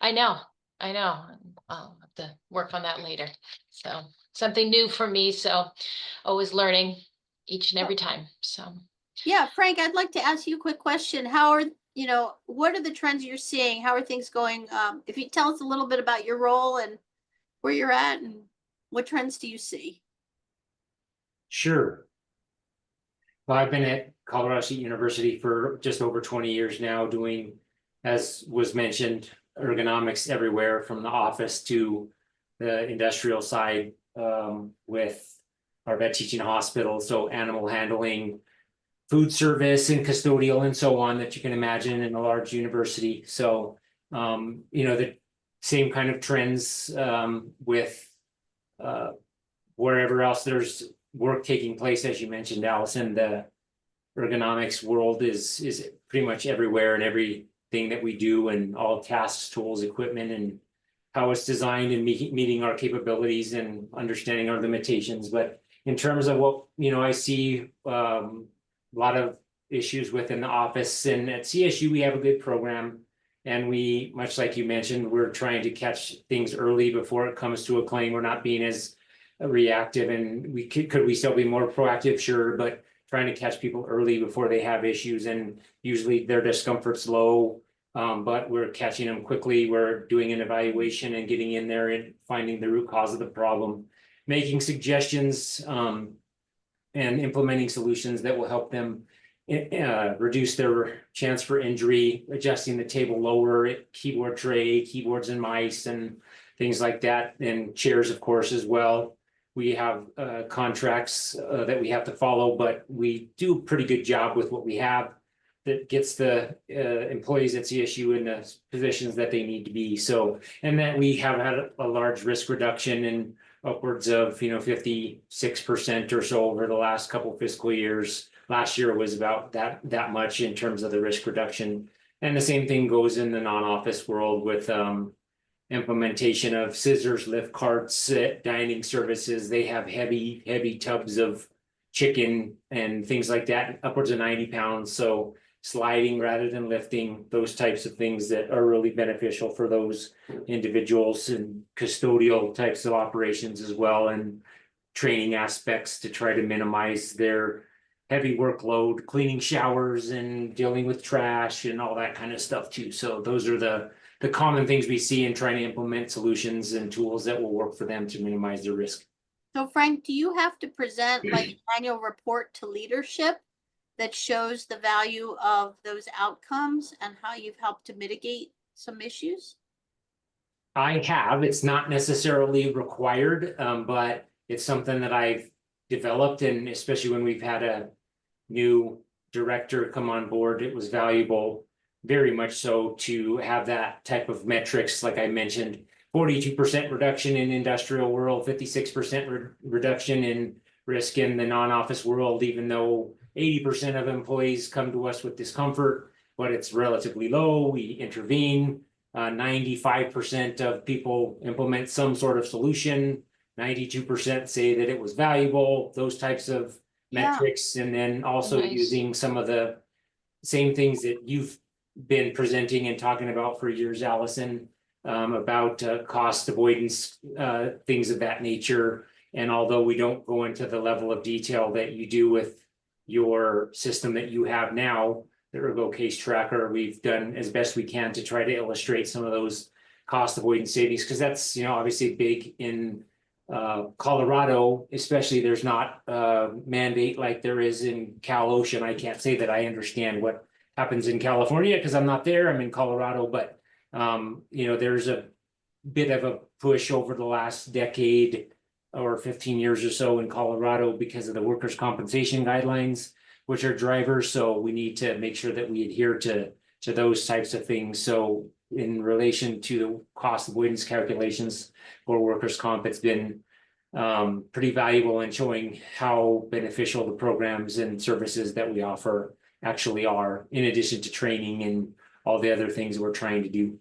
I know. I'll have to work on that later. So something new for me. So always learning each and every time. So Yeah, Frank, I'd like to ask you a quick question. What are the trends you're seeing? How are things going? If you tell us a little bit about your role and where you're at and what trends do you see? Sure. Well, I've been at Colorado State University for just over 20 years now, doing, as was mentioned, ergonomics everywhere from the office to the industrial side, with our vet teaching hospital. So animal handling, food service and custodial and so on that you can imagine in a large university. So, the same kind of trends, with, wherever else there's work taking place, as you mentioned, Allison, the ergonomics world is pretty much everywhere, and everything that we do and all tasks, tools, equipment, and how it's designed and meeting our capabilities and understanding our limitations. But in terms of what, I see a lot of issues within the office, and at CSU, we have a good program. And we, much like you mentioned, we're trying to catch things early before it comes to a claim. We're not being as reactive, and could we still be more proactive? Sure, but trying to catch people early before they have issues, and usually their discomfort's low, but we're catching them quickly. We're doing an evaluation and getting in there and finding the root cause of the problem, making suggestions, and implementing solutions that will help them reduce their chance for injury, adjusting the table lower, keyboard tray, keyboards and mice, and things like that, and chairs, of course, as well. We have contracts that we have to follow, but we do a pretty good job with what we have that gets the employees at CSU in the positions that they need to be. So, and that we have had a large risk reduction in upwards of 56% or so over the last couple fiscal years. Last year was about that much in terms of the risk reduction. And the same thing goes in the non-office world with implementation of scissors, lift carts, dining services. They have heavy tubs of chicken and things like that, upwards of 90 pounds. So sliding rather than lifting, those types of things that are really beneficial for those individuals, and custodial types of operations as well, and training aspects to try to minimize their heavy workload, cleaning showers and dealing with trash and all that kind of stuff too. So those are the common things we see in trying to implement solutions and tools that will work for them to minimize their risk. So Frank, do you have to present like an annual report to leadership that shows the value of those outcomes and how you've helped to mitigate some issues? I have. It's not necessarily required, but it's something that I've developed, and especially when we've had a new director come on board, it was valuable, very much so, to have that type of metrics. Like I mentioned, 42% reduction in industrial world, 56% reduction in risk in the non-office world, even though 80% of employees come to us with discomfort, but it's relatively low. We intervene. 95% of people implement some sort of solution. 92% say that it was valuable. Those types of metrics, and then also using some of the same things that you've been presenting and talking about for years, Allison, about cost avoidance, things of that nature. And although we don't go into the level of detail that you do with your system that you have now, the Ergo Case Tracker, we've done as best we can to try to illustrate some of those cost avoidance savings, because that's, obviously big in Colorado, especially. There's not a mandate like there is in Cal Ocean. I can't say that I understand what happens in California because I'm not there. I'm in Colorado, but there's a bit of a push over the last decade or 15 years or so in Colorado because of the workers' compensation guidelines, which are drivers. So we need to make sure that we adhere to those types of things. So in relation to the cost avoidance calculations for workers' comp, it's been pretty valuable in showing how beneficial the programs and services that we offer actually are, in addition to training and all the other things we're trying to do.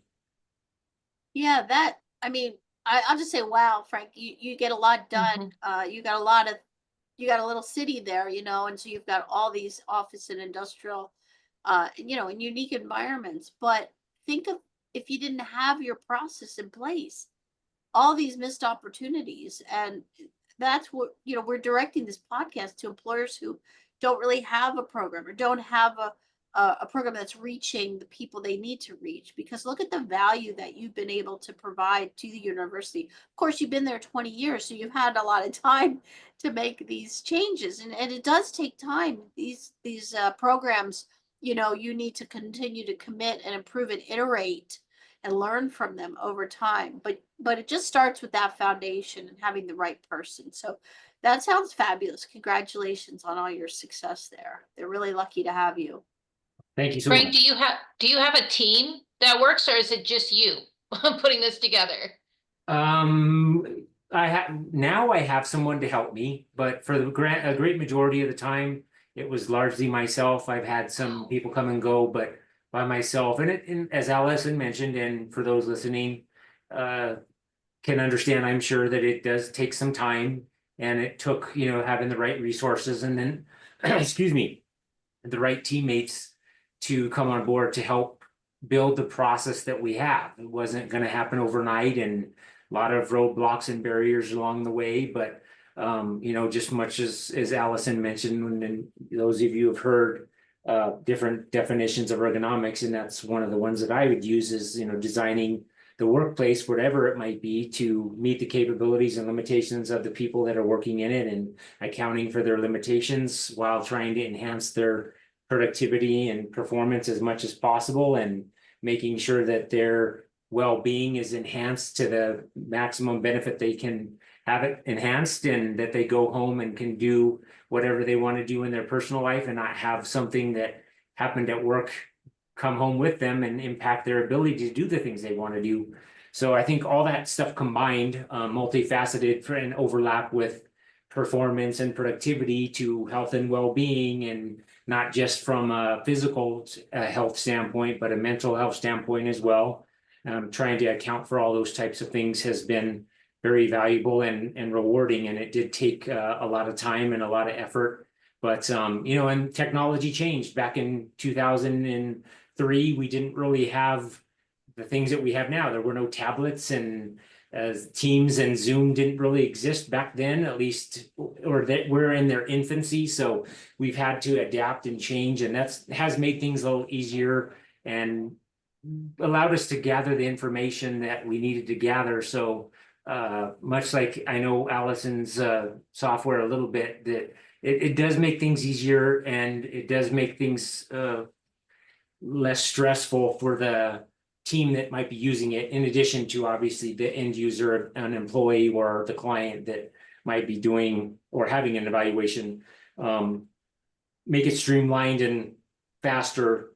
Yeah, I'll just say, wow, Frank, you get a lot done. You got a little city there, and so you've got all these office and industrial, in unique environments. But think of if you didn't have your process in place, all these missed opportunities. And that's what, we're directing this podcast to employers who don't really have a program or don't have a program that's reaching the people they need to reach, because look at the value that you've been able to provide to the university. Of course, you've been there 20 years, so you've had a lot of time to make these changes, and it does take time. These programs, you need to continue to commit and improve and iterate and learn from them over time. But it just starts with that foundation and having the right person. So that sounds fabulous. Congratulations on all your success there. They're really lucky to have you. Thank you so Frank, much. do you have a team that works, or is it just you putting this together? I have someone to help me, but for a great majority of the time, it was largely myself. I've had some people come and go, but by myself. And as Alison mentioned, and for those listening, can understand, I'm sure that it does take some time, and it took, having the right resources and then, excuse me, the right teammates to come on board to help build the process that we have. It wasn't going to happen overnight, and a lot of roadblocks and barriers along the way. But just much as Alison mentioned, and those of you have heard different definitions of ergonomics, and that's one of the ones that I would use is designing the workplace, whatever it might be, to meet the capabilities and limitations of the people that are working in it, and accounting for their limitations while trying to enhance their productivity and performance as much as possible, and making sure that their well-being is enhanced to the maximum benefit they can have it enhanced, and that they go home and can do whatever they want to do in their personal life and not have something that happened at work come home with them and impact their ability to do the things they want to do. So I think all that stuff combined, multifaceted and overlap with performance and productivity to health and well-being, and not just from a physical health standpoint, but a mental health standpoint as well. Trying to account for all those types of things has been very valuable and rewarding, and it did take a lot of time and a lot of effort. But and technology changed. Back in 2003, we didn't really have the things that we have now. There were no tablets, and Teams and Zoom didn't really exist back then, at least, or that we're in their infancy. So we've had to adapt and change, and has made things a little easier and allowed us to gather the information that we needed to gather. So much like I know Alison's software a little bit, that it does make things easier, and it does make things less stressful for the team that might be using it, in addition to obviously the end user, an employee, or the client that might be doing or having an evaluation. Make it streamlined and faster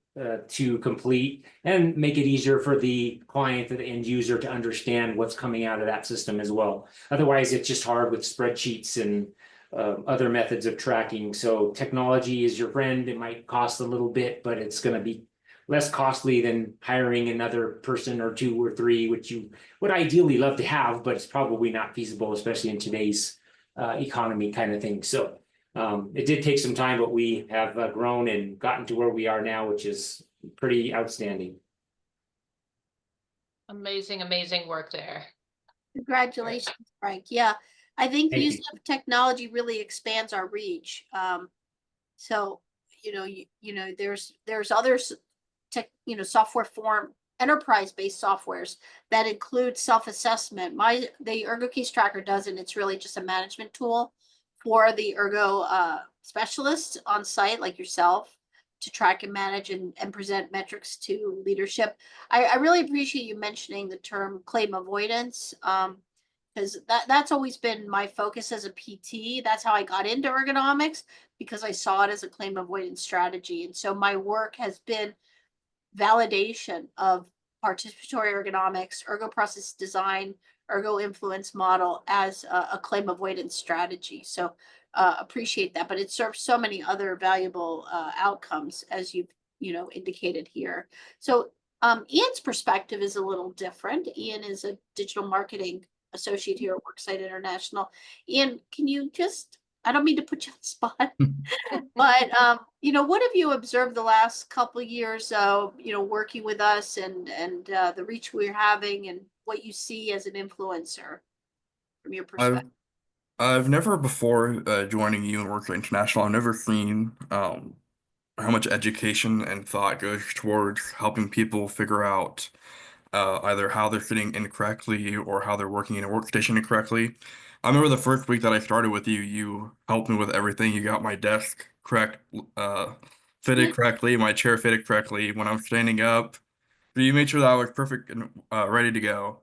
to complete, and make it easier for the client, or the end user, to understand what's coming out of that system as well. Otherwise, it's just hard with spreadsheets and other methods of tracking. So technology is your friend. It might cost a little bit, but it's going to be less costly than hiring another person or two or three, which you would ideally love to have, but it's probably not feasible, especially in today's economy kind of thing. So it did take some time, but we have grown and gotten to where we are now, which is pretty outstanding. Amazing, amazing work there. Congratulations, Frank. Yeah, I think Thank use you. of technology really expands our reach. So, there's others tech, software form, enterprise-based softwares that include self-assessment. The Ergo Case Tracker does, and it's really just a management tool for the ergo specialists on site like yourself to track and manage and present metrics to leadership. I really appreciate you mentioning the term claim avoidance. Because that's always been my focus as a PT. That's how I got into ergonomics, because I saw it as a claim avoidance strategy. And so my work has been validation of participatory ergonomics, ergo process design, ergo influence model as a claim avoidance strategy. So appreciate that, but it serves so many other valuable outcomes, as you've indicated here. So Ian's perspective is a little different. Ian is a digital marketing associate here at Worksite International. Ian, can you just, I don't mean to put you on the spot, but what have you observed the last couple of years, working with us and the reach we're having and what you see as an influencer from your perspective? I've never before joining you and Worksite International, I've never seen how much education and thought goes towards helping people figure out either how they're fitting incorrectly or how they're working in a workstation incorrectly. I remember the first week that I started with you, you helped me with everything. You got my desk fitted correctly, my chair fitted correctly when I'm standing up. So you made sure that I was perfect and ready to go.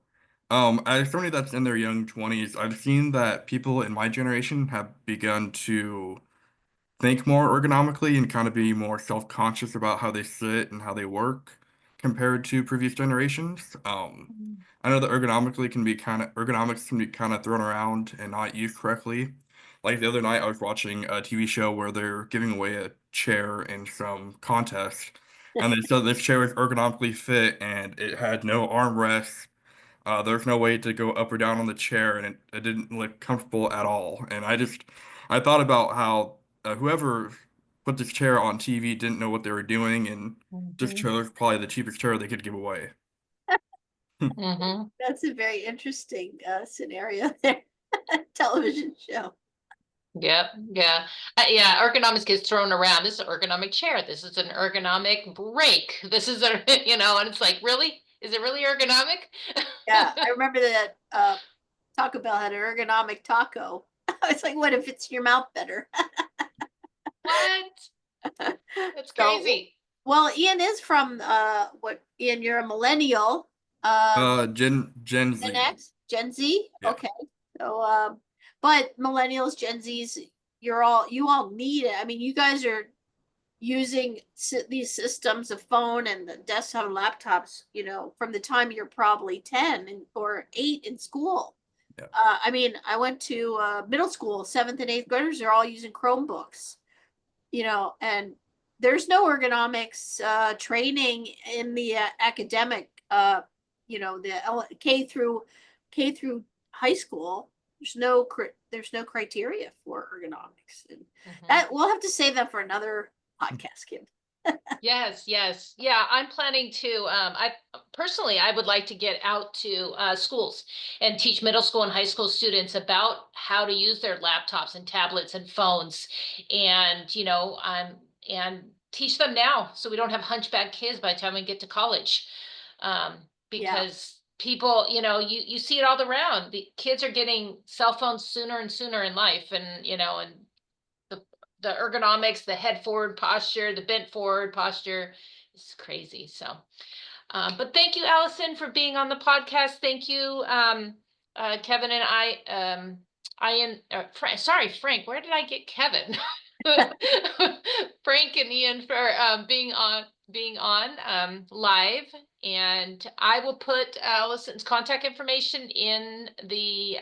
As somebody that's in their young 20s, I've seen that people in my generation have begun to think more ergonomically and kind of be more self-conscious about how they sit and how they work compared to previous generations. I know that ergonomics can be kind of thrown around and not used correctly. Like the other night, I was watching a TV show where they're giving away a chair in some contest, and they said this chair was ergonomically fit and it had no armrest. There's no way to go up or down on the chair, and it didn't look comfortable at all. And I thought about how whoever put this chair on TV didn't know what they were doing, and this Mhm. chair was probably the cheapest chair they could give away. Mhm. That's a very interesting scenario there. Television show. Yep. Yeah. Yeah. Ergonomics gets thrown around. This is an ergonomic chair. This is an ergonomic brake. This is a, and it's like, really? Is it really ergonomic? Yeah, I remember that Taco Bell had an ergonomic taco. I was like, what if it's your mouth better? What? That's So, crazy. well, Ian is from Ian, you're a millennial. Um, Gen Gen Z. X, Gen Z. Yeah. Okay. So, but millennials, Gen Zs, you all need it. I mean, you guys are using these systems of phone and the desktop and laptops, from the time you're probably 10 or 8 in school. Yeah. I mean, I went to middle school, 7th and 8th graders are all using Chromebooks, and there's no ergonomics training in the academic, the K through high school. There's no criteria for ergonomics, and Mhm. that we'll have to save that for another podcast, Kim. Yes, yes. Yeah, I'm planning to, I would like to get out to schools and teach middle school and high school students about how to use their laptops and tablets and phones and, and teach them now so we don't have hunchback kids by the time we get to college. Yeah, Because people, you see it all around. The kids are getting cell phones sooner and sooner in life and the the ergonomics, the head forward posture, the bent forward posture is crazy. So, but thank you, Allison, for being on the podcast. Thank you, Kevin and Frank. Where did I get Kevin? Frank and Ian for being on live, and I will put Allison's contact information in the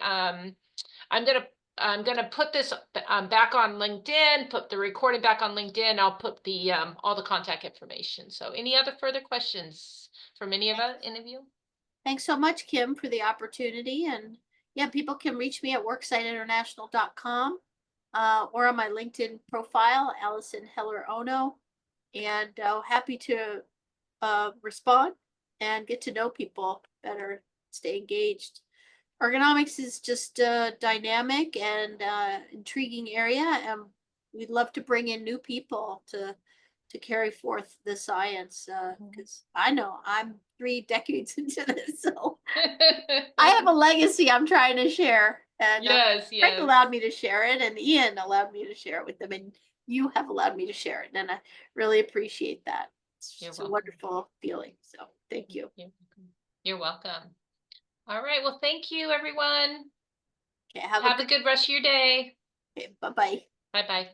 I'm gonna put this back on LinkedIn, put the recording back on LinkedIn. I'll put the all the contact information. So any other further questions from any of you? thanks so much, Kim, for the opportunity. And yeah, people can reach me at worksiteinternational.com or on my LinkedIn profile, Alison Heller-Ono, and happy to respond and get to know people better, stay engaged. Ergonomics is just a dynamic and intriguing area, and we'd love to bring in new people to carry forth the science, because I know I'm 3 decades into this, so I have a legacy I'm trying to share. And Yes, Frank yes. allowed me to share it, and Ian allowed me to share it with them, and you have allowed me to share it, and I really appreciate that. It's You're just a welcome. wonderful feeling. So thank you. You're welcome. All right. Well, thank you, everyone. Okay, Have a good rest of your day. okay, bye-bye. Bye-bye.